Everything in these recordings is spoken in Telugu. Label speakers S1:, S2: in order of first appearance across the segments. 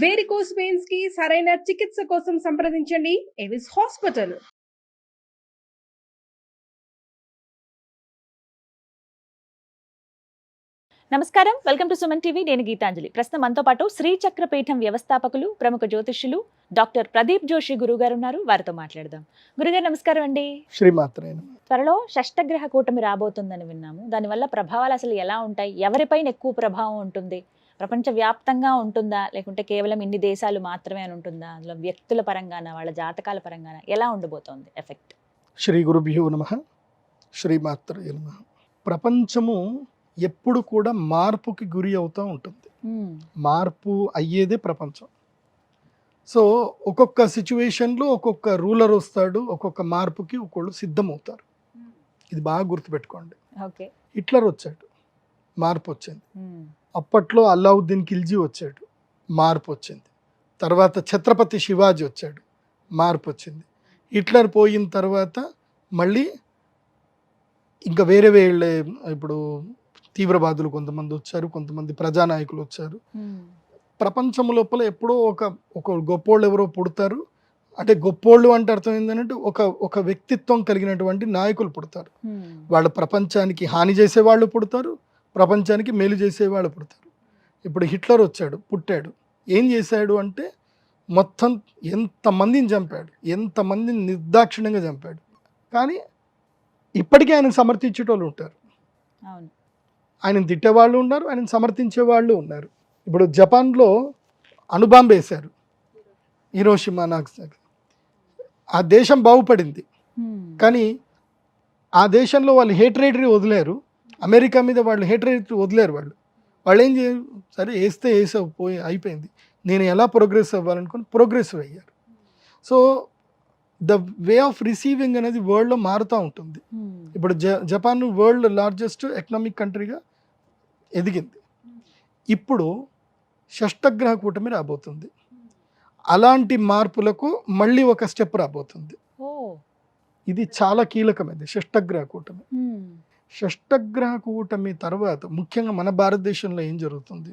S1: వేరికోస్ వెయిన్స్ కి సరైన చికిత్స కోసం సంప్రదించండి ఎవిస్ హాస్పిటల్.
S2: నమస్కారం, వెల్కమ్ టు సుమన్ టీవీ. నేను గీతాంజలి. ప్రస్తుతం మనతో పాటు శ్రీచక్ర పీఠం వ్యవస్థాపకులు, ప్రముఖ జ్యోతిష్యులు డాక్టర్ ప్రదీప్ జోషి గురుగారు ఉన్నారు. వారితో మాట్లాడదాం. గురుగారు నమస్కారం అండి.
S3: శ్రీమాత్రే నమః.
S2: త్వరలో షష్టగ్రహ కూటమి రాబోతుందని విన్నాము. దానివల్ల ప్రభావాలు అసలు ఎలా ఉంటాయి? ఎవరిపైన ఎక్కువ ప్రభావం ఉంటుంది? ప్రపంచ వ్యాప్తంగా ఉంటుందా, లేకుంటే కేవలం ఇన్ని దేశాలు మాత్రమే అని ఉంటుందా? అందులో వ్యక్తుల పరంగాన, వాళ్ళ జాతకాల పరంగాన ఎలా ఉండబోతోంది ఎఫెక్ట్?
S3: శ్రీ గురుభ్యో నమః. శ్రీమాత్రే నమః. ప్రపంచము ఎప్పుడు కూడా మార్పుకి గురి అవుతూ ఉంటుంది. మార్పు అయ్యేదే ప్రపంచం. సో ఒక్కొక్క సిచ్యువేషన్లో ఒక్కొక్క రూలర్ వస్తాడు, ఒక్కొక్క మార్పుకి ఒకళ్ళు సిద్ధమవుతారు. ఇది బాగా గుర్తుపెట్టుకోండి.
S2: ఓకే.
S3: హిట్లర్ వచ్చాడు, మార్పు వచ్చింది. అప్పట్లో అల్లావుద్దీన్ ఖిల్జీ వచ్చాడు, మార్పు వచ్చింది. తర్వాత ఛత్రపతి శివాజీ వచ్చాడు, మార్పు వచ్చింది. హిట్లర్ పోయిన తర్వాత మళ్ళీ ఇంకా వేరే వేళ్ళే, ఇప్పుడు తీవ్రవాదులు కొంతమంది వచ్చారు, కొంతమంది ప్రజానాయకులు వచ్చారు. ప్రపంచం లోపల ఎప్పుడో ఒక గొప్పోళ్ళు ఎవరో పుడతారు. అంటే గొప్పోళ్ళు అంటే అర్థం ఏంటంటే ఒక వ్యక్తిత్వం కలిగినటువంటి నాయకులు పుడతారు. వాళ్ళు ప్రపంచానికి హాని చేసేవాళ్ళు పుడతారు, ప్రపంచానికి మేలు చేసేవాళ్ళు పుడతారు. ఇప్పుడు హిట్లర్ వచ్చాడు, పుట్టాడు. ఏం చేశాడు అంటే మొత్తం ఎంతమందిని చంపాడు, ఎంతమందిని నిర్దాక్షిణ్యంగా చంపాడు. కానీ ఇప్పటికీ ఆయనకు సమర్థించేటోళ్ళు ఉంటారు, ఆయనను తిట్టేవాళ్ళు ఉన్నారు, ఆయనను సమర్థించే వాళ్ళు ఉన్నారు. ఇప్పుడు జపాన్లో అణుబాంబు వేశారు, హిరోషిమా నాగసాకి. ఆ దేశం బాగుపడింది, కానీ ఆ దేశంలో వాళ్ళు హేట్రేటరీ వదిలేరు. అమెరికా మీద వాళ్ళు హేట్రేటరీ వదిలేరు. వాళ్ళు ఏం చేయరు, సరే వేసావు పోయి అయిపోయింది, నేను ఎలా ప్రోగ్రెస్ అవ్వాలనుకుని ప్రోగ్రెసివ్ అయ్యారు. So the way of receiving అనేది వరల్డ్లో మారుతూ ఉంటుంది. ఇప్పుడు జపాన్ వరల్డ్ లార్జెస్ట్ ఎకనామిక్ కంట్రీగా ఎదిగింది. ఇప్పుడు షష్టగ్రహ కూటమి రాబోతుంది. అలాంటి మార్పులకు మళ్ళీ ఒక స్టెప్ రాబోతుంది. ఇది చాలా కీలకమైనది షష్టగ్రహ కూటమి. షష్టగ్రహ కూటమి తర్వాత ముఖ్యంగా మన భారతదేశంలో ఏం జరుగుతుంది,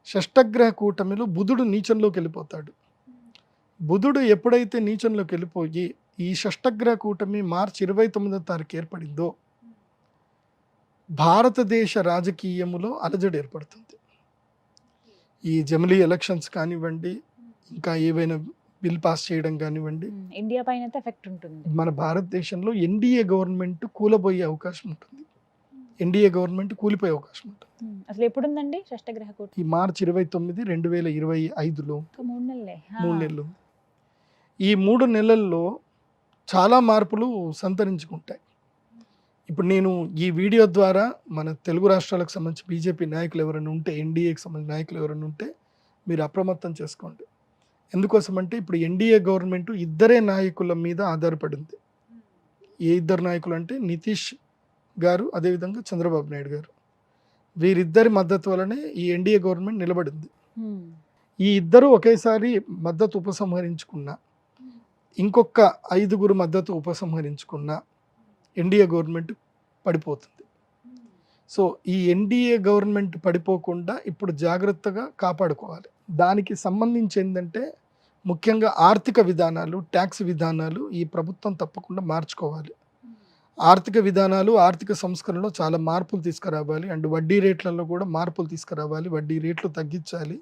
S3: షష్టగ్రహ కూటమిలో బుధుడు నీచంలోకి వెళ్ళిపోతాడు. బుధుడు ఎప్పుడైతే నీచంలోకి వెళ్ళిపోయి ఈ షష్టగ్రహ కూటమి మార్చి 29వ తారీఖు ఏర్పడిందో భారతదేశ రాజకీయములో అలజడి ఏర్పడుతుంది. ఈ జమిలీ ఎలక్షన్స్ కానివ్వండి, ఇంకా ఏవైనా బిల్ పాస్ చేయడం కానివ్వండి,
S2: ఇండియా పైన ఎఫెక్ట్ ఉంటుంది. మన
S3: భారతదేశంలో ఎన్డీఏ గవర్నమెంట్ కూలబోయే అవకాశం ఉంటుంది, ఎన్డీఏ గవర్నమెంట్ కూలిపోయే అవకాశం ఉంటుంది.
S2: అసలు ఎప్పుడు ఉందండి షష్టగ్రహ కూటమి?
S3: ఈ మార్చి 29, 2025లో 3 నెలలు. ఈ 3 నెలల్లో చాలా మార్పులు సంతరించుకుంటాయి. ఇప్పుడు నేను ఈ వీడియో ద్వారా మన తెలుగు రాష్ట్రాలకు సంబంధించి బీజేపీ నాయకులు ఎవరైనా ఉంటే, ఎన్డీఏకి సంబంధించిన నాయకులు ఎవరైనా ఉంటే మీరు అప్రమత్తం చేసుకోండి. ఎందుకోసం అంటే ఇప్పుడు ఎన్డీఏ గవర్నమెంట్ ఇద్దరే నాయకుల మీద ఆధారపడింది. ఏ ఇద్దరు నాయకులు అంటే నితీష్ గారు, అదేవిధంగా చంద్రబాబు నాయుడు గారు. వీరిద్దరి మద్దతు వలనే ఈ ఎన్డీఏ గవర్నమెంట్ నిలబడింది. ఈ ఇద్దరు ఒకేసారి మద్దతు ఉపసంహరించుకున్న, ఇంకొక 5గురు మద్దతు ఉపసంహరించుకున్న ఎన్డీఏ గవర్నమెంట్ పడిపోతుంది. సో ఈ ఎన్డీఏ గవర్నమెంట్ పడిపోకుండా ఇప్పుడు జాగ్రత్తగా కాపాడుకోవాలి. దానికి సంబంధించి ఏంటంటే ముఖ్యంగా ఆర్థిక విధానాలు, ట్యాక్స్ విధానాలు ఈ ప్రభుత్వం తప్పకుండా మార్చుకోవాలి. ఆర్థిక విధానాలు, ఆర్థిక సంస్కరణలో చాలా మార్పులు తీసుకురావాలి. అండ్ వడ్డీ రేట్లలో కూడా మార్పులు తీసుకురావాలి, వడ్డీ రేట్లు తగ్గించాలి.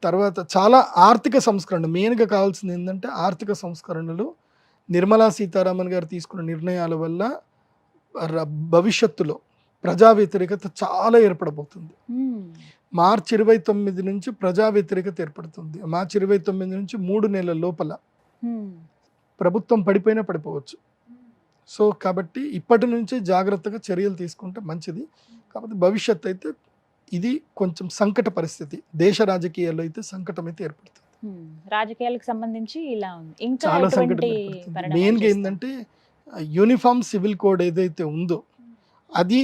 S3: తర్వాత చాలా ఆర్థిక సంస్కరణ, మెయిన్గా కావాల్సింది ఏంటంటే ఆర్థిక సంస్కరణలు. నిర్మలా సీతారామన్ గారు తీసుకున్న నిర్ణయాల వల్ల భవిష్యత్తులో ప్రజా వ్యతిరేకత చాలా ఏర్పడబోతుంది. మార్చి 29 నుంచి ప్రజా వ్యతిరేకత ఏర్పడుతుంది. మార్చి 29 నుంచి 3 నెలల లోపల ప్రభుత్వం పడిపోయినా పడిపోవచ్చు. సో కాబట్టి ఇప్పటి నుంచే జాగ్రత్తగా చర్యలు తీసుకుంటే మంచిది. కాబట్టి భవిష్యత్తు అయితే ఇది కొంచెం సంకట పరిస్థితి, దేశ రాజకీయాల్లో అయితే సంకటం అయితే ఏర్పడుతుంది.
S2: రాజకీయాలకు సంబంధించి ఇలా ఉంది. ఇంకా
S3: చాలా సంకటం ఏర్పడుతుంది. మెయిన్గా ఏంటంటే యూనిఫామ్ సివిల్ కోడ్ ఏదైతే ఉందో అది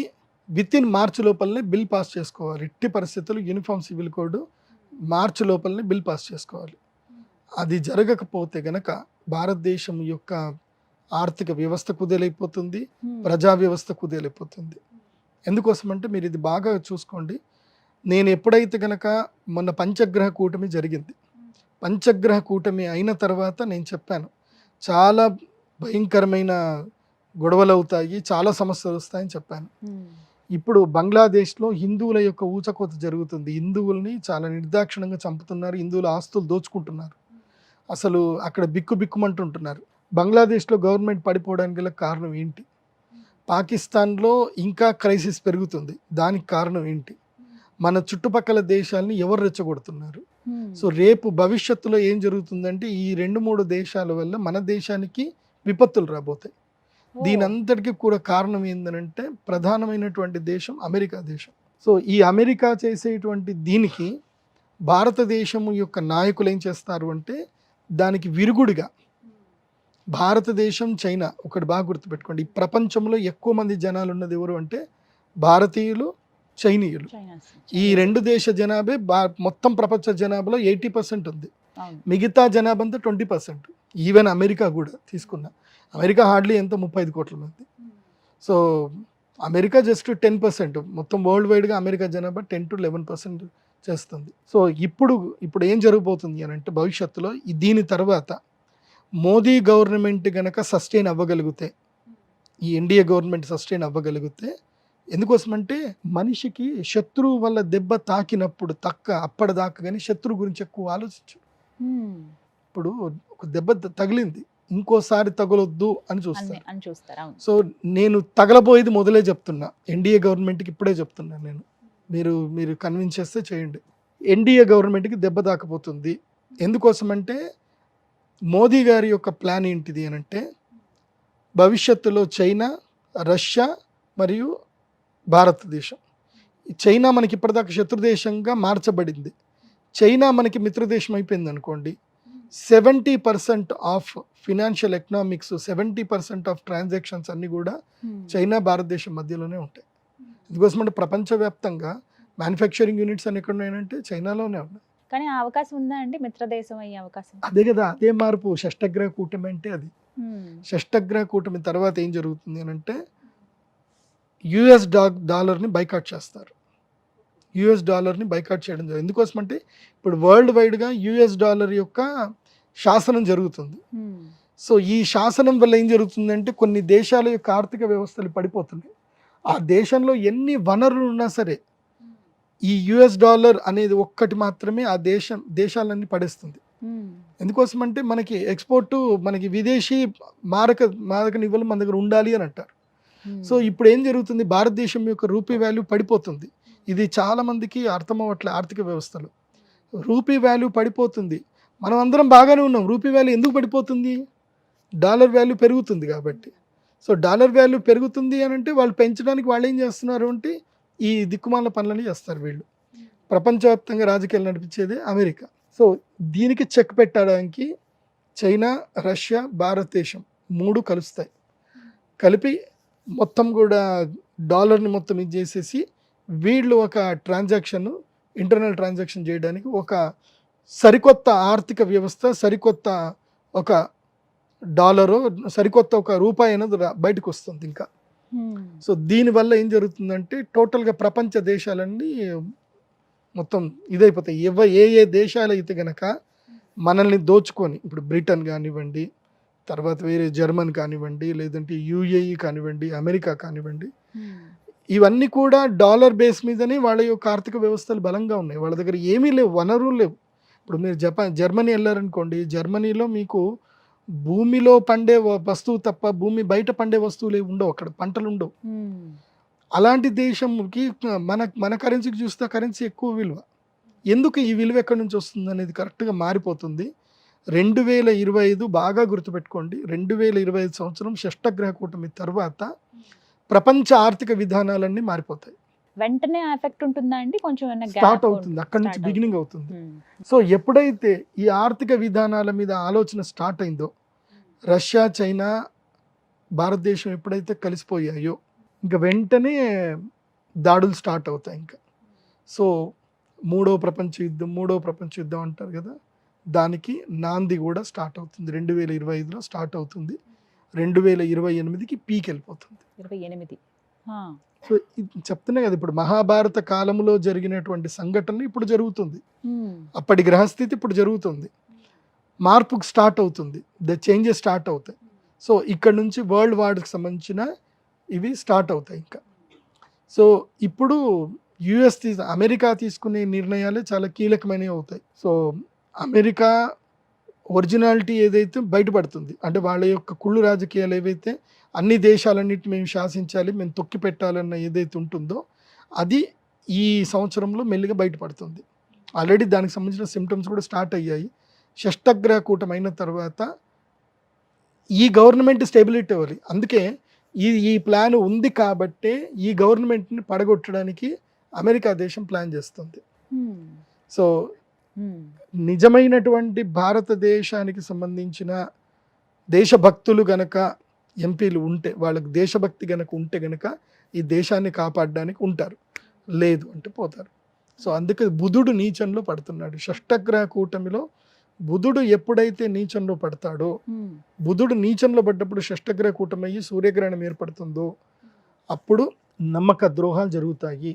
S3: వితిన్ మార్చి లోపలనే బిల్ పాస్ చేసుకోవాలి. ఎట్టి పరిస్థితుల్లో యూనిఫామ్ సివిల్ కోడ్ మార్చి లోపలనే బిల్ పాస్ చేసుకోవాలి. అది జరగకపోతే గనక భారతదేశం యొక్క ఆర్థిక వ్యవస్థ కుదేలైపోతుంది, ప్రజా వ్యవస్థ కుదేలైపోతుంది. ఎందుకోసం అంటే మీరు ఇది బాగా చూసుకోండి. నేను ఎప్పుడైతే గనక మొన్న పంచగ్రహ కూటమి జరిగింది, పంచగ్రహ కూటమి అయిన తర్వాత నేను చెప్పాను చాలా భయంకరమైన గొడవలు అవుతాయి, చాలా సమస్యలు వస్తాయని చెప్పాను. ఇప్పుడు బంగ్లాదేశ్లో హిందువుల యొక్క ఊచకోత జరుగుతుంది. హిందువుల్ని చాలా నిర్దాక్షిణంగా చంపుతున్నారు, హిందువుల ఆస్తులు దోచుకుంటున్నారు. అసలు అక్కడ బిక్కుమంటుంటున్నారు. బంగ్లాదేశ్లో గవర్నమెంట్ పడిపోవడానికి గల కారణం ఏంటి? పాకిస్తాన్లో ఇంకా క్రైసిస్ పెరుగుతుంది, దానికి కారణం ఏంటి? మన చుట్టుపక్కల దేశాలని ఎవరు రెచ్చగొడుతున్నారు? సో రేపు భవిష్యత్తులో ఏం జరుగుతుందంటే ఈ 2-3 దేశాల వల్ల మన దేశానికి విపత్తులు రాబోతాయి. దీని అంతటికీ కూడా కారణం ఏంటంటే ప్రధానమైనటువంటి దేశం అమెరికా దేశం. సో ఈ అమెరికా చేసేటువంటి దీనికి భారతదేశం యొక్క నాయకులు ఏం చేస్తారు అంటే దానికి విరుగుడిగా భారతదేశం, చైనా ఒకటి బాగా గుర్తుపెట్టుకోండి. ఈ ప్రపంచంలో ఎక్కువ మంది జనాలు ఉన్నది ఎవరు అంటే భారతీయులు, చైనీయులు. ఈ 2 దేశ జనాభా మొత్తం ప్రపంచ జనాభాలో 80% ఉంది. మిగతా జనాభా అంతా 20%. ఈవెన్ అమెరికా కూడా తీసుకున్నా, అమెరికా హార్డ్లీ ఎంత 35 కోట్ల మంది. సో అమెరికా జస్ట్ 10%, మొత్తం వరల్డ్ వైడ్గా అమెరికా జనాభా 10 to 11% చేస్తుంది. సో ఇప్పుడు ఏం జరగబోతుంది అని అంటే భవిష్యత్తులో దీని తర్వాత మోదీ గవర్నమెంట్ గనక సస్టైన్ అవ్వగలిగితే, ఈ ఎన్డీఏ గవర్నమెంట్ సస్టైన్ అవ్వగలిగితే, ఎందుకోసమంటే మనిషికి శత్రువు వల్ల దెబ్బ తాకినప్పుడు అప్పటిదాకా కానీ శత్రువు గురించి ఎక్కువ ఆలోచించు. ఇప్పుడు ఒక దెబ్బ తగిలింది, ఇంకోసారి తగలొద్దు అని చూస్తారు. సో నేను తగలబోయేది మొదలే చెప్తున్నా, ఎన్డీఏ గవర్నమెంట్కి ఇప్పుడే చెప్తున్నా నేను. మీరు కన్విన్స్ చేస్తే చేయండి. ఎన్డీఏ గవర్నమెంట్కి దెబ్బ తాకపోతుంది. ఎందుకోసమంటే మోదీ గారి యొక్క ప్లాన్ ఏంటిది అని అంటే భవిష్యత్తులో చైనా, రష్యా మరియు భారతదేశం. చైనా మనకి ఇప్పటిదాకా శత్రుదేశంగా మార్చబడింది, చైనా మనకి మిత్రదేశం అయిపోయింది అనుకోండి. 70% of financial economics, 70% of transactions అన్నీ కూడా చైనా భారతదేశం మధ్యలోనే ఉంటాయి. ఎందుకోసమంటే ప్రపంచవ్యాప్తంగా మ్యానుఫ్యాక్చరింగ్ యూనిట్స్ అని ఎక్కడ ఉన్నాయంటే చైనాలోనే ఉన్నాయి.
S2: కానీ ఆ అవకాశం ఉందా అండి, మిత్రదేశం అయ్యే అవకాశం?
S3: అదే కదా, అదే మార్పు. షష్టగ్రహ కూటమి అంటే అది. షష్టగ్రహ కూటమి తర్వాత ఏం జరుగుతుంది అని అంటే యుఎస్ డాలర్ని బైకాట్ చేస్తారు. యుఎస్ డాలర్ని బైకాట్ చేయడం జరుగుతుంది. ఎందుకోసమంటే ఇప్పుడు వరల్డ్ వైడ్గా యుఎస్ డాలర్ యొక్క శాసనం జరుగుతుంది. సో ఈ శాసనం వల్ల ఏం జరుగుతుందంటే కొన్ని దేశాల యొక్క ఆర్థిక వ్యవస్థలు పడిపోతున్నాయి. ఆ దేశంలో ఎన్ని వనరులు ఉన్నా సరే ఈ యుఎస్ డాలర్ అనేది ఒక్కటి మాత్రమే ఆ దేశాలన్నీ పడేస్తుంది. ఎందుకోసమంటే మనకి ఎక్స్పోర్టు, మనకి విదేశీ మారక నిల్వలు మన దగ్గర ఉండాలి అని అంటారు. సో ఇప్పుడు ఏం జరుగుతుంది, భారతదేశం యొక్క రూపీ వాల్యూ పడిపోతుంది. ఇది చాలా మందికి అర్థం అవ్వట్లే. ఆర్థిక వ్యవస్థలో రూపీ వాల్యూ పడిపోతుంది. మనం అందరం బాగానే ఉన్నాం, రూపీ వాల్యూ ఎందుకు పడిపోతుంది? డాలర్ వాల్యూ పెరుగుతుంది కాబట్టి. సో డాలర్ వాల్యూ పెరుగుతుంది అని అంటే వాళ్ళు పెంచడానికి వాళ్ళు ఏం చేస్తున్నారు అంటే ఈ దిక్కుమాల పనులని చేస్తారు వీళ్ళు. ప్రపంచవ్యాప్తంగా రాజకీయాలు నడిపించేదే అమెరికా. సో దీనికి చెక్ పెట్టడానికి చైనా, రష్యా, భారతదేశం 3 కలుస్తాయి. కలిపి మొత్తం కూడా డాలర్ని మొత్తం ఇది చేసేసి వీళ్ళు ఒక ఇంటర్నల్ ట్రాన్సాక్షన్ చేయడానికి ఒక సరికొత్త ఆర్థిక వ్యవస్థ, సరికొత్త ఒక డాలరు, సరికొత్త ఒక రూపాయి అనేది బయటకు వస్తుంది ఇంకా. సో దీనివల్ల ఏం జరుగుతుందంటే టోటల్గా ప్రపంచ దేశాలన్నీ మొత్తం ఇదైపోతాయి. ఏ దేశాలు అయితే గనక మనల్ని దోచుకొని, ఇప్పుడు బ్రిటన్ కానివ్వండి, తర్వాత వేరే జర్మన్ కానివ్వండి, లేదంటే యుఏఈ కానివ్వండి, అమెరికా కానివ్వండి, ఇవన్నీ కూడా డాలర్ బేస్ మీదనే వాళ్ళ యొక్క ఆర్థిక వ్యవస్థలు బలంగా ఉన్నాయి. వాళ్ళ దగ్గర ఏమీ లేవు, వనరులు లేవు. ఇప్పుడు మీరు జర్మనీ వెళ్ళారనుకోండి, జర్మనీలో మీకు భూమిలో పండే వస్తువు తప్ప భూమి బయట పండే వస్తువులు ఉండవు, అక్కడ పంటలు ఉండవు. అలాంటి దేశంకి మన కరెన్సీకి చూస్తే కరెన్సీ ఎక్కువ విలువ. ఎందుకు ఈ విలువ ఎక్కడి నుంచి వస్తుంది అనేది కరెక్ట్గా మారిపోతుంది. 2025 బాగా గుర్తుపెట్టుకోండి, 2025 సంవత్సరం షష్టగ్రహ కూటమి తర్వాత ప్రపంచ ఆర్థిక విధానాలన్నీ మారిపోతాయి.
S2: వెంటనే ఎఫెక్ట్ ఉంటుందా అండి? కొంచెం
S3: స్టార్ట్ అవుతుంది, అక్కడి నుంచి బిగినింగ్ అవుతుంది. సో ఎప్పుడైతే ఈ ఆర్థిక విధానాల మీద ఆలోచన స్టార్ట్ అయిందో, రష్యా, చైనా, భారతదేశం ఎప్పుడైతే కలిసిపోయాయో ఇంకా వెంటనే దాడులు స్టార్ట్ అవుతాయి ఇంకా. సో మూడో ప్రపంచ యుద్ధం అంటారు కదా, దానికి నాంది కూడా స్టార్ట్ అవుతుంది. 2025లో స్టార్ట్ అవుతుంది, 2028కి పీక్ వెళ్ళిపోతుంది.
S2: 28.
S3: సో చెప్తున్నా కదా, ఇప్పుడు మహాభారత కాలంలో జరిగినటువంటి సంఘటన ఇప్పుడు జరుగుతుంది, అప్పటి గ్రహస్థితి ఇప్పుడు జరుగుతుంది. మార్పుకు స్టార్ట్ అవుతుంది, చేంజెస్ స్టార్ట్ అవుతాయి. సో ఇక్కడ నుంచి వరల్డ్ వార్కి సంబంధించిన ఇవి స్టార్ట్ అవుతాయి ఇంకా. సో ఇప్పుడు అమెరికా తీసుకునే నిర్ణయాలే చాలా కీలకమైనవి అవుతాయి. సో అమెరికా ఒరిజినాలిటీ ఏదైతే బయటపడుతుంది, అంటే వాళ్ళ యొక్క కుళ్ళు రాజకీయాలు ఏవైతే అన్ని దేశాలన్నిటి మేము శాసించాలి, మేము తొక్కి పెట్టాలన్న ఏదైతే ఉంటుందో అది ఈ సంవత్సరంలో మెల్లిగా బయటపడుతుంది. ఆల్రెడీ దానికి సంబంధించిన సిమ్టమ్స్ కూడా స్టార్ట్ అయ్యాయి. షష్టగ్రహ కూటమి అయిన తర్వాత ఈ గవర్నమెంట్ స్టెబిలిటీ అవ్వాలి. అందుకే ఈ ప్లాన్ ఉంది కాబట్టే ఈ గవర్నమెంట్ని పడగొట్టడానికి అమెరికా దేశం ప్లాన్ చేస్తుంది. సో నిజమైనటువంటి భారతదేశానికి సంబంధించిన దేశభక్తులు గనక ఎంపీలు ఉంటే, వాళ్ళకి దేశభక్తి గనక ఉంటే గనక ఈ దేశాన్ని కాపాడడానికి ఉంటారు, లేదు అంటే పోతారు. సో అందుకే బుధుడు నీచంలో పడుతున్నాడు. షష్టగ్రహ కూటమిలో బుధుడు ఎప్పుడైతే నీచంలో పడతాడో, బుధుడు నీచంలో పడ్డప్పుడు షష్టగ్రహ కూటమి అయ్యి సూర్యగ్రహణం ఏర్పడుతుందో అప్పుడు నమ్మక ద్రోహాలు జరుగుతాయి,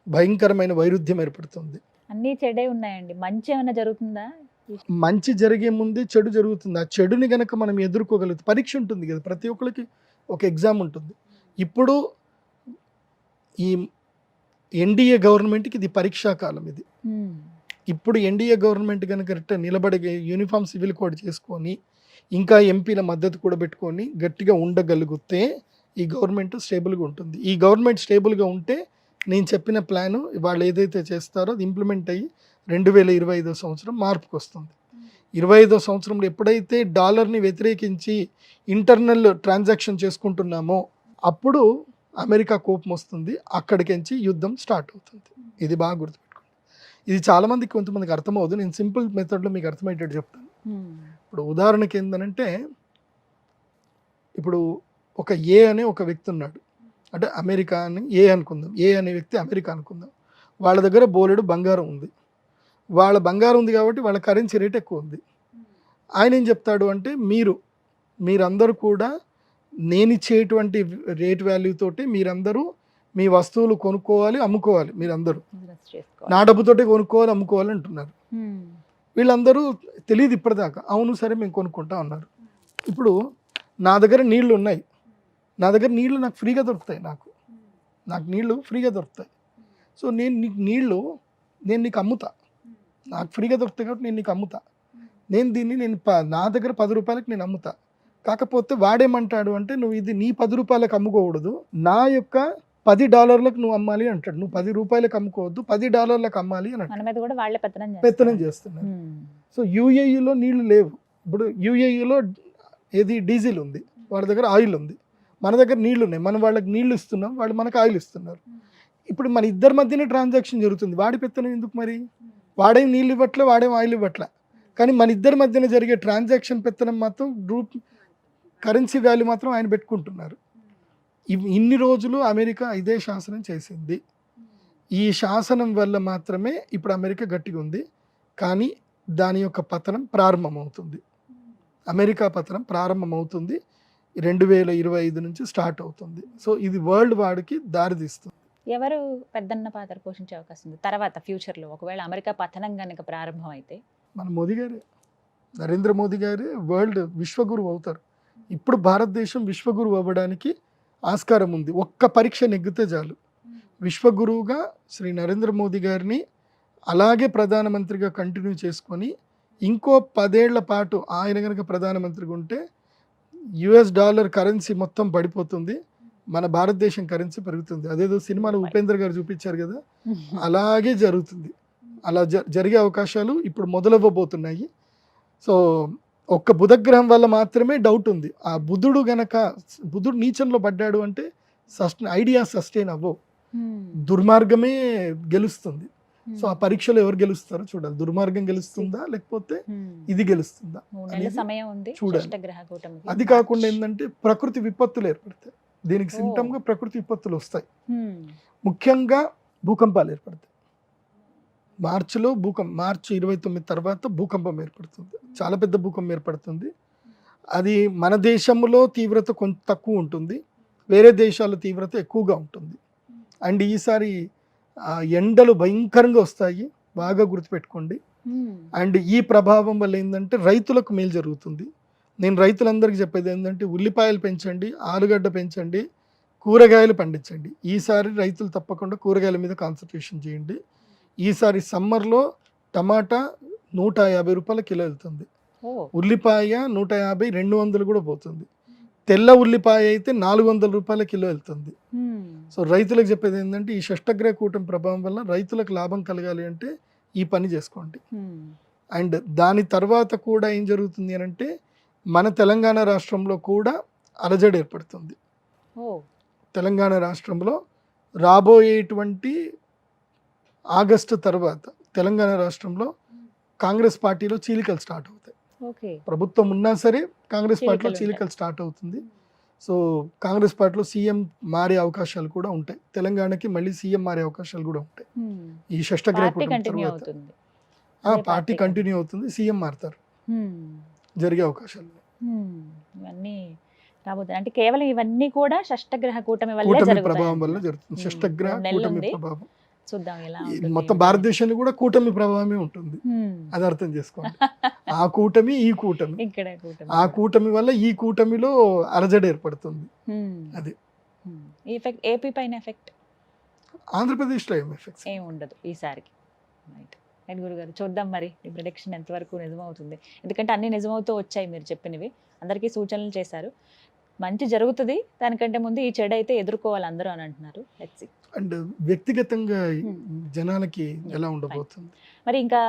S3: భయంకరమైన వైరుధ్యం ఏర్పడుతుంది.
S2: అన్నీ చెడే ఉన్నాయండి, మంచి ఏమైనా జరుగుతుందా?
S3: మంచి జరిగే ముందే చెడు జరుగుతుంది. ఆ చెడుని గనక మనం ఎదుర్కోగలుగుతాం. పరీక్ష ఉంటుంది కదా, ప్రతి ఒక్కరికి ఒక ఎగ్జామ్ ఉంటుంది. ఇప్పుడు ఈ ఎన్డీఏ గవర్నమెంట్కి ఇది పరీక్షా కాలం. ఇది ఇప్పుడు ఎన్డీఏ గవర్నమెంట్ కనుక నిలబడే యూనిఫామ్ సివిల్ కోడ్ చేసుకొని ఇంకా ఎంపీల మద్దతు కూడా పెట్టుకొని గట్టిగా ఉండగలిగితే ఈ గవర్నమెంట్ స్టేబుల్గా ఉంటుంది. ఈ గవర్నమెంట్ స్టేబుల్గా ఉంటే నేను చెప్పిన ప్లాను వాళ్ళు ఏదైతే చేస్తారో అది ఇంప్లిమెంట్ అయ్యి 2025 సంవత్సరం మార్పుకు వస్తుంది. 25వ సంవత్సరంలో ఎప్పుడైతే డాలర్ని వ్యతిరేకించి ఇంటర్నల్ ట్రాన్సాక్షన్ చేసుకుంటున్నామో అప్పుడు అమెరికా కోపం వస్తుంది, అక్కడికించి యుద్ధం స్టార్ట్ అవుతుంది. ఇది బాగా గుర్తుపెట్టుకోండి. ఇది చాలామందికి కొంతమందికి అర్థమవుతుంది. నేను సింపుల్ మెథడ్లో మీకు అర్థమయ్యేటట్టు చెప్తాను. ఇప్పుడు ఉదాహరణకి ఏంటంటే, ఇప్పుడు ఒక ఏ అనే ఒక వ్యక్తి ఉన్నాడు, అంటే అమెరికా అని ఏ అనుకుందాం, ఏ అనే వ్యక్తి అమెరికా అనుకుందాం. వాళ్ళ దగ్గర బోలెడు బంగారం ఉంది. వాళ్ళ బంగారం ఉంది కాబట్టి వాళ్ళ కరెన్సీ రేట్ ఎక్కువ ఉంది. ఆయన ఏం చెప్తాడు అంటే, మీరందరూ కూడా నేను ఇచ్చేటువంటి రేట్ వాల్యూ తోటి మీరందరూ మీ వస్తువులు కొనుక్కోవాలి, అమ్ముకోవాలి. మీరందరూ నా డబ్బుతోటి కొనుక్కోవాలి, అమ్ముకోవాలి అంటున్నారు. వీళ్ళందరూ తెలియదు ఇప్పటిదాకా. అవును సరే మేము కొనుక్కుంటా అన్నారు. ఇప్పుడు నా దగ్గర నీళ్లు ఉన్నాయి, నా దగ్గర నీళ్లు నాకు ఫ్రీగా దొరుకుతాయి, నాకు నీళ్లు ఫ్రీగా దొరుకుతాయి. సో నేను నీకు అమ్ముతా, నాకు ఫ్రీగా దొరుకుతాయి కాబట్టి నేను నీకు అమ్ముతా. నా దగ్గర 10 రూపాయలకి నేను అమ్ముతా. కాకపోతే వాడేమంటాడు అంటే, నువ్వు ఇది నీ 10 రూపాయలకు అమ్ముకోకూడదు, నా యొక్క $10 నువ్వు అమ్మాలి అంటాడు. నువ్వు 10 రూపాయలకు అమ్ముకోవద్దు, $10 అమ్మాలి అని పెత్తనం చేస్తున్నారు. సో యూఏఈలో నీళ్లు లేవు. ఇప్పుడు యూఏఈలో ఏది డీజిల్ ఉంది, వాళ్ళ దగ్గర ఆయిల్ ఉంది, మన దగ్గర నీళ్లు ఉన్నాయి. మనం వాళ్ళకి నీళ్లు ఇస్తున్నాం, వాళ్ళు మనకు ఆయిల్ ఇస్తున్నారు. ఇప్పుడు మన ఇద్దరి మధ్యనే ట్రాన్సాక్షన్ జరుగుతుంది. వాడి పెత్తనం ఎందుకు మరి? వాడేం నీళ్ళు ఇవ్వట్లే, వాడేం ఆయిల్ ఇవ్వట్లే. కానీ మన ఇద్దరి మధ్యన జరిగే ట్రాన్సాక్షన్ పెత్తనం మాత్రం కరెన్సీ వాల్యూ మాత్రం ఆయన పెట్టుకుంటున్నారు. ఇన్ని రోజులు అమెరికా ఇదే శాసనం చేసింది. ఈ శాసనం వల్ల మాత్రమే ఇప్పుడు అమెరికా గట్టిగా ఉంది. కానీ దాని యొక్క పతనం ప్రారంభమవుతుంది. అమెరికా పతనం ప్రారంభమవుతుంది 2025 నుంచి స్టార్ట్ అవుతుంది. సో ఇది వరల్డ్ వార్కి దారితీస్తుంది.
S2: ఎవరు పెద్దన్న పాత్ర పోషించే అవకాశం ఉంది తర్వాత ఫ్యూచర్లో, ఒకవేళ అమెరికా పతనం కనుక ప్రారంభం అయితే?
S3: మన మోదీ గారే, నరేంద్ర మోదీ గారే వరల్డ్ విశ్వగురువు అవుతారు. ఇప్పుడు భారతదేశం విశ్వగురువు అవ్వడానికి ఆస్కారం ఉంది. ఒక్క పరీక్ష నెగ్గితే చాలు. విశ్వగురువుగా శ్రీ నరేంద్ర మోదీ గారిని అలాగే ప్రధానమంత్రిగా కంటిన్యూ చేసుకొని ఇంకో 10 ఏళ్ల పాటు ఆయన కనుక ప్రధానమంత్రిగా ఉంటే $, కరెన్సీ మొత్తం పడిపోతుంది, మన భారతదేశం కరెన్సీ పెరుగుతుంది. అదేదో సినిమాలో ఉపేంద్ర గారు చూపించారు కదా, అలాగే జరుగుతుంది. అలా జరిగే అవకాశాలు ఇప్పుడు మొదలవ్వబోతున్నాయి. సో ఒక్క బుధగ్రహం వల్ల మాత్రమే డౌట్ ఉంది. ఆ బుధుడు నీచంలో పడ్డాడు అంటే ఐడియా సస్టైన్ అవ్వవు, దుర్మార్గమే గెలుస్తుంది. సో ఆ పరీక్షలో ఎవరు గెలుస్తారో చూడాలి. దుర్మార్గం గెలుస్తుందా లేకపోతే ఇది గెలుస్తుందా చూడాలి. అది కాకుండా ఏంటంటే ప్రకృతి విపత్తులు ఏర్పడతాయి. దీనికి సింటమ్గా ప్రకృతి విపత్తులు వస్తాయి. ముఖ్యంగా భూకంపాలు ఏర్పడతాయి. మార్చి 29 తర్వాత భూకంపం ఏర్పడుతుంది. చాలా పెద్ద భూకంపం ఏర్పడుతుంది. అది మన దేశంలో తీవ్రత కొంచెం తక్కువ ఉంటుంది, వేరే దేశాల తీవ్రత ఎక్కువగా ఉంటుంది. అండ్ ఈసారి ఎండలు భయంకరంగా వస్తాయి, బాగా గుర్తుపెట్టుకోండి. అండ్ ఈ ప్రభావం వల్ల ఏంటంటే రైతులకు మేలు జరుగుతుంది. నేను రైతులందరికీ చెప్పేది ఏంటంటే ఉల్లిపాయలు పెంచండి, ఆలుగడ్డ పెంచండి, కూరగాయలు పండించండి. ఈసారి రైతులు తప్పకుండా కూరగాయల మీద కాన్సన్ట్రేషన్ చేయండి. ఈసారి సమ్మర్లో టమాటా 150 రూపాయల కిలో వెళ్తుంది, ఉల్లిపాయ 150, 200 కూడా పోతుంది. తెల్ల ఉల్లిపాయ అయితే 400 రూపాయల కిలో వెళ్తుంది. సో రైతులకు చెప్పేది ఏంటంటే ఈ షష్టగ్రహ కూటమి ప్రభావం వల్ల రైతులకు లాభం కలగాలి అంటే ఈ పని చేసుకోండి. అండ్ దాని తర్వాత కూడా ఏం జరుగుతుంది అని అంటే మన తెలంగాణ రాష్ట్రంలో కూడా అలజడి ఏర్పడుతుంది. తెలంగాణ రాష్ట్రంలో రాబోయేటువంటి ఆగస్టు తర్వాత తెలంగాణ రాష్ట్రంలో కాంగ్రెస్ పార్టీలో చీలికలు స్టార్ట్ అవుతాయి. ప్రభుత్వం ఉన్నా సరే కాంగ్రెస్ పార్టీలో చీలికలు స్టార్ట్ అవుతుంది. సో కాంగ్రెస్ పార్టీలో సీఎం మారే అవకాశాలు కూడా ఉంటాయి. తెలంగాణకి మళ్ళీ సీఎం మారే అవకాశాలు కూడా ఉంటాయి. ఈ షష్టగ్రహ కూటమి తర్వాత పార్టీ కంటిన్యూ అవుతుంది, సీఎం మారుతారు, జరిగే అవకాశాలు
S2: ఇవన్నీ రాబోతుంది. అంటే కేవలం ఇవన్నీ కూడా షష్టగ్రహ కూటమి
S3: ప్రభావం వల్ల జరుగుతుంది. షష్టగ్రహ కూటమి ప్రభావం
S2: చూద్దాం ఎలా
S3: మొత్తం భారతదేశంలో కూడా కూటమి ప్రభావమే ఉంటుంది. అది అర్థం చేసుకోండి. ఆ కూటమి ఈ కూటమి, ఆ కూటమి వల్ల ఈ కూటమిలో అలజడి ఏర్పడుతుంది. అది
S2: ఏపీ పైన ఎఫెక్ట్,
S3: ఆంధ్రప్రదేశ్లో ఏం ఎఫెక్ట్స్
S2: ఏమి ఉండదు ఈసారికి. గురుగారు చూద్దాం మరి ఈ ప్రిడిక్షన్ ఎంతవరకు నిజమవుతుంది. ఎందుకంటే అన్ని నిజమవుతూ వచ్చాయి, మీరు చెప్పినవి అందరికీ సూచనలు చేశారు. మంచి జరుగుతుంది, దానికంటే ముందు ఈ చెడు అయితే ఎదుర్కోవాలి అందరూ అని అంటున్నారు.
S3: అండ్ వ్యక్తిగతంగా జనాలకి ఎలా ఉండబోతుంది
S2: మరి. ఇంకా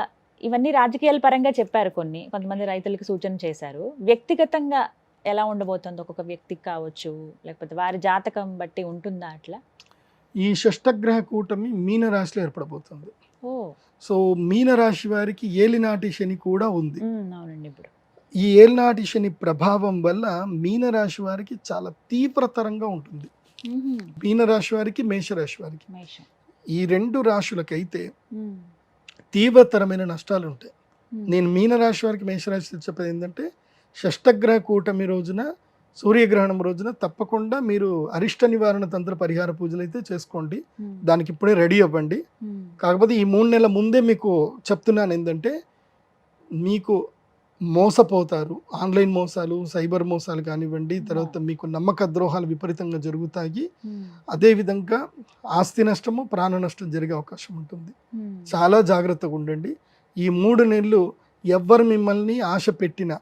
S2: ఇవన్నీ రాజకీయాల పరంగా చెప్పారు, కొంతమంది రైతులకు సూచన చేశారు. వ్యక్తిగతంగా ఎలా ఉండబోతుంది ఒక్కొక్క వ్యక్తికి కావచ్చు, లేకపోతే వారి జాతకం బట్టి ఉంటుందా అట్లా?
S3: ఈ షష్టగ్రహ కూటమి మీన రాశిలో ఏర్పడబోతుంది. సో మీన రాశి వారికి ఏలినాటి శని కూడా ఉంది.
S2: అవునండి. ఇప్పుడు
S3: ఈ ఏలినాటి శని ప్రభావం వల్ల మీన రాశి వారికి చాలా తీవ్రతరంగా ఉంటుంది. మీన రాశి వారికి, మేషరాశి వారికి, ఈ రెండు రాశులకైతే తీవ్రతరమైన నష్టాలు ఉంటాయి. నేను మీన రాశి వారికి, మేషరాశి చెప్పేది ఏంటంటే షష్టగ్రహ కూటమి రోజున, సూర్యగ్రహణం రోజున తప్పకుండా మీరు అరిష్ట నివారణ తంత్ర పరిహార పూజలు అయితే చేసుకోండి. దానికి ఇప్పుడే రెడీ అవ్వండి. కాకపోతే ఈ 3 నెలల ముందే మీకు చెప్తున్నాను ఏంటంటే మీకు మోసపోతారు. ఆన్లైన్ మోసాలు, సైబర్ మోసాలు కానివ్వండి, తర్వాత మీకు నమ్మక ద్రోహాలు విపరీతంగా జరుగుతాయి. అదేవిధంగా ఆస్తి నష్టము, ప్రాణ నష్టం జరిగే అవకాశం ఉంటుంది. చాలా జాగ్రత్తగా ఉండండి. ఈ 3 నెలలు ఎవ్వరు మిమ్మల్ని ఆశ పెట్టినా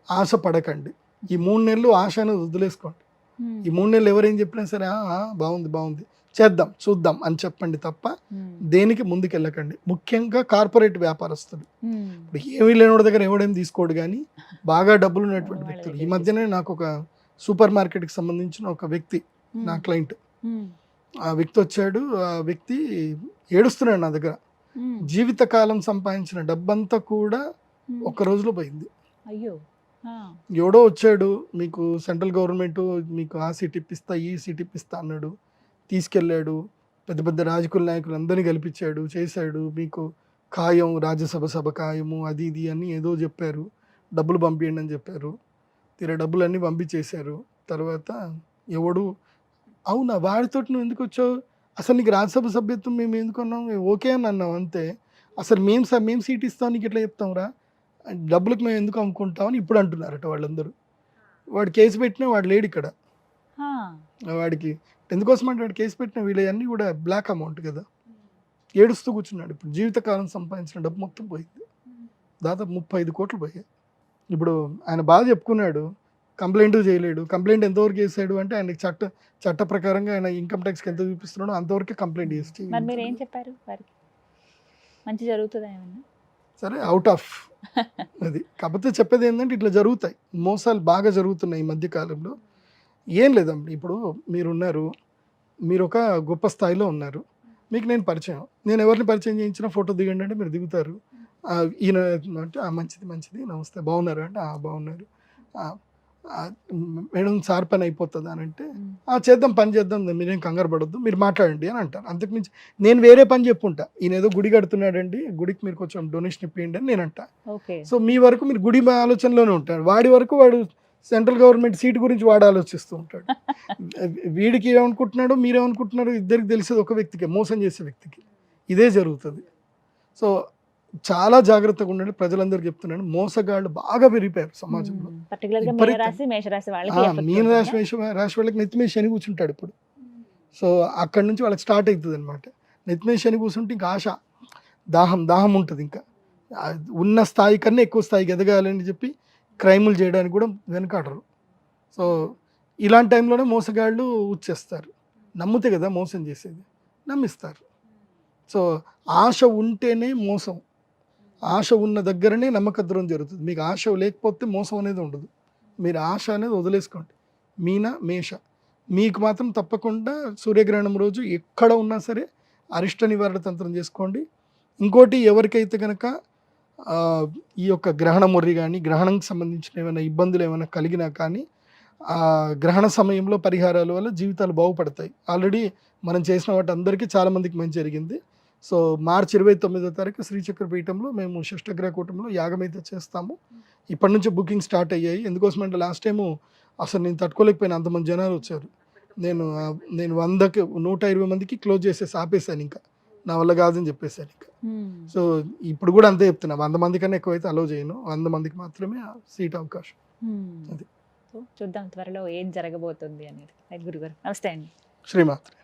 S3: ఆశ పడకండి. ఈ 3 నెలలు ఆశ అనేది వదిలేసుకోండి. ఈ 3 నెలలు ఎవరేం చెప్పినా సరే బాగుంది బాగుంది చేద్దాం చూద్దాం అని చెప్పండి తప్ప దేనికి ముందుకెళ్ళకండి. ముఖ్యంగా కార్పొరేట్ వ్యాపారస్తులు, ఇప్పుడు ఏమీ లేనివాడి దగ్గర ఎవడేం తీసుకోడు, కానీ బాగా డబ్బులు ఉన్నటువంటి వ్యక్తులు. ఈ మధ్యనే నాకు ఒక సూపర్ మార్కెట్కి సంబంధించిన ఒక వ్యక్తి, నా క్లయింట్, ఆ వ్యక్తి వచ్చాడు. ఆ వ్యక్తి ఏడుస్తున్నాడు నా దగ్గర. జీవితకాలం సంపాదించిన డబ్బంతా కూడా ఒక్క రోజులో పోయింది.
S2: అయ్యో,
S3: ఎవడో వచ్చాడు, మీకు సెంట్రల్ గవర్నమెంట్ మీకు ఆ సీట్ ఇప్పిస్తా, ఈ సీట్ ఇప్పిస్తా అన్నాడు. తీసుకెళ్ళాడు, పెద్ద పెద్ద రాజకీయ నాయకులు అందరినీ కల్పించాడు, చేశాడు. మీకు ఖాయం, రాజ్యసభ ఖాయము, అది ఇది అని ఏదో చెప్పారు. డబ్బులు పంపించండి అని చెప్పారు. తీరా డబ్బులన్నీ పంపించేశారు. తర్వాత ఎవడు అవునా వాడితో నువ్వు ఎందుకు వచ్చావు, అసలు నీకు రాజ్యసభ సభ్యత్వం మేము ఎందుకు అన్నాం, ఓకే అని అన్నాం అంతే, అసలు మేము సీట్ ఇస్తాం నీకు ఎట్లా చెప్తాం రా, డబ్బులకు మేము ఎందుకు అమ్ముకుంటామని ఇప్పుడు అంటున్నారట వాళ్ళందరూ. వాడు కేసు పెట్టినా వాడు లేడు ఇక్కడ. వాడికి ఎందుకోసం అంటే వాడు కేసు పెట్టిన వీళ్ళన్నీ కూడా బ్లాక్ అమౌంట్ కదా, ఏడుస్తూ కూర్చున్నాడు. ఇప్పుడు జీవితకాలం సంపాదించిన డబ్బు మొత్తం పోయింది, దాదాపు 35 కోట్లు పోయాయి. ఇప్పుడు ఆయన బాగా చెప్పుకున్నాడు, కంప్లైంట్ చేయలేడు. కంప్లైంట్ ఎంతవరకు చేశాడు అంటే ఆయనకి చట్ట ప్రకారంగా ఆయన ఇన్కమ్ ట్యాక్స్కి ఎంత చూపిస్తున్నాడో అంతవరకే కంప్లైంట్ చేసి.
S2: మీరు ఏం చెప్పారు వారికి? మంచి జరుగుతుందా ఏమన్నా?
S3: సరే, అవుట్ ఆఫ్ అది. కాకపోతే చెప్పేది ఏంటంటే ఇట్లా జరుగుతాయి, మోసాలు బాగా జరుగుతున్నాయి ఈ మధ్యకాలంలో. ఏం లేదండి, ఇప్పుడు మీరున్నారు, మీరు ఒక గొప్ప స్థాయిలో ఉన్నారు, మీకు నేను పరిచయం, నేను ఎవరిని పరిచయం చేయించినా ఫోటో దిగండి అంటే మీరు దిగుతారు. ఈయన అంటే మంచిది నమస్తే, బాగున్నారు అంటే బాగున్నారు, మేడం సార్ పని అయిపోతుందా అని అంటే చేద్దాం, పని చేద్దాం, మీరేం కంగారు పడొద్దు, మీరు మాట్లాడండి అని అంటారు. అంతకుమించి నేను వేరే పని చెప్పుంటా, ఈయన ఏదో గుడి కడుతున్నాడండి, గుడికి మీరు కొంచెం డొనేషన్ ఇప్పియండి అని నేను అంటా. సో మీ వరకు మీరు గుడి ఆలోచనలోనే ఉంటారు, వాడి వరకు వాడు సెంట్రల్ గవర్నమెంట్ సీట్ గురించి వాడు ఆలోచిస్తూ ఉంటాడు. వీడికి ఏమనుకుంటున్నాడో మీరేమనుకుంటున్నారో ఇద్దరికి తెలిసేది ఒక వ్యక్తికి, మోసం చేసే వ్యక్తికి. ఇదే జరుగుతుంది. సో చాలా జాగ్రత్తగా ఉండండి. ప్రజలందరికీ చెప్తున్నాను, మోసగాళ్ళు బాగా పెరిగిపోయారు సమాజంలో.
S2: పర్టికులర్ గా
S3: విపరీతం.
S2: మీనరాశి మేషరాశి వాళ్ళకి
S3: మీన రాశి వాళ్ళకి నెత్తి మీద శని కూర్చుంటాడు ఇప్పుడు. సో అక్కడి నుంచి వాళ్ళకి స్టార్ట్ అవుతుంది అనమాట. నెత్తి మీద శని కూర్చుంటే ఇంకా ఆశ, దాహం ఉంటుంది. ఇంకా ఉన్న స్థాయి కన్నా ఎక్కువ స్థాయికి ఎదగాలని చెప్పి క్రైములు చేయడానికి కూడా వెనకాడరు. సో ఇలాంటి టైంలోనే మోసగాళ్ళు వచ్చేస్తారు. నమ్మితే కదా మోసం చేసేది, నమ్మిస్తారు. సో ఆశ ఉంటేనే మోసం, ఆశ ఉన్న దగ్గరనే నమ్మకద్రోహం జరుగుతుంది. మీకు ఆశ లేకపోతే మోసం అనేది ఉండదు. మీరు ఆశ అనేది వదిలేసుకోండి. మీన మేష మీకు మాత్రం తప్పకుండా సూర్యగ్రహణం రోజు ఎక్కడ ఉన్నా సరే అరిష్ట నివారణ తంత్రం చేసుకోండి. ఇంకోటి, ఎవరికైతే కనుక ఈ యొక్క గ్రహణ మొర్రి కానీ గ్రహణంకి సంబంధించిన ఏమైనా ఇబ్బందులు ఏమైనా కలిగినా కానీ గ్రహణ సమయంలో పరిహారాల వల్ల జీవితాలు బాగుపడతాయి. ఆల్రెడీ మనం చేసిన వాటి అందరికీ చాలామందికి మంచి జరిగింది. సో మార్చి 29వ తారీఖు శ్రీచక్ర పీఠంలో మేము షష్టగ్రహ కూటంలో యాగం అయితే చేస్తాము. ఇప్పటి నుంచి బుకింగ్ స్టార్ట్ అయ్యాయి. ఎందుకోసమంటే లాస్ట్ టైము అసలు నేను తట్టుకోలేకపోయినా, అంతమంది జనాలు వచ్చారు. నేను 100కి 120 మందికి క్లోజ్ చేసేసి ఆపేశాను. ఇంకా నా వల్ల కాదని చెప్పేశాను. ఇంకా సో ఇప్పుడు కూడా అంతే చెప్తున్నా, 100 మంది కన్నా ఎక్కువైతే అలో చేయను. 100 మందికి మాత్రమే సీట్ అవకాశం. అది
S2: చూద్దాం త్వరలో ఏం జరగబోతుంది అనేది. గురుగారు నమస్తే అండి.
S3: శ్రీమాత్రి.